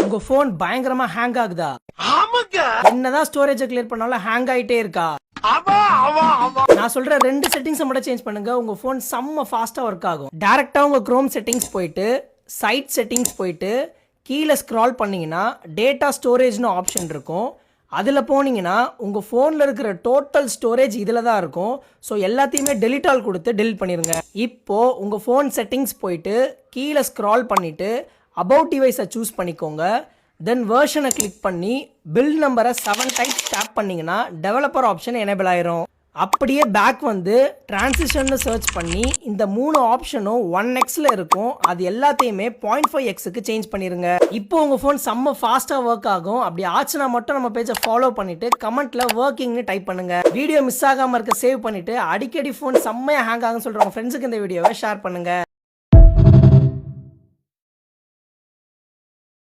உங்க போன் பயங்கரமா ஹேங் ஆகுதா? என்னதான் ஸ்டோரேஜ் கிளியர் பண்ணாலும் ஹேங் ஆயிட்டே இருக்கா? நான் சொல்ற ரெண்டு செட்டிங்ஸ் மட்டும் சேஞ்ச் பண்ணுங்க, உங்க போன் செம்ம ஃபாஸ்டா ஒர்க் ஆகும். டைரக்டா உங்க குரோம் செட்டிங்ஸ் போயிட்டு சைட் செட்டிங்ஸ் போயிட்டு கீழே ஸ்க்ரால் பண்ணீங்கன்னா டேட்டா ஸ்டோரேஜ்னு ஆப்ஷன் இருக்கும். அதில் போனீங்கன்னா உங்கள் ஃபோனில் இருக்கிற டோட்டல் ஸ்டோரேஜ் இதில் தான் இருக்கும். ஸோ எல்லாத்தையுமே டெலிட் ஆல் கொடுத்து டெலிட் பண்ணிடுங்க. இப்போது உங்கள் ஃபோன் செட்டிங்ஸ் போயிட்டு கீழே ஸ்க்ரால் பண்ணிவிட்டு அபவுட் டிவைஸை சூஸ் பண்ணிக்கோங்க. தென் வெர்ஷனை கிளிக் பண்ணி பில்ட் நம்பரை 7 டைம்ஸ் டேப் பண்ணிங்கன்னா டெவலப்பர் ஆப்ஷன் எனேபிள் ஆயிரும். அப்படியே பேக் வந்து டிரான்சிஷன் சர்ச் பண்ணி இந்த 3 ஆப்ஷனும் 1xல இருக்கும். அது எல்லாத்தையுமே 0.5xக்கு சேஞ்ச் பண்ணிருங்க. இப்போ உங்க போன் செம்ம ஃபாஸ்டா ஒர்க் ஆகும். அப்படி ஆச்சுன்னா மட்டும் நம்ம பேஜை ஃபாலோ பண்ணிட்டு கமெண்ட்ல ஒர்க்கிங்னு டைப் பண்ணுங்க. வீடியோ மிஸ் ஆகாம இருக்க சேவ் பண்ணிட்டு அடிக்கடி போன் செம்மையா ஹேங் ஆகும்னு சொல்ற உங்க ஃப்ரெண்ட்ஸுக்கு இந்த வீடியோவை ஷேர் பண்ணுங்க.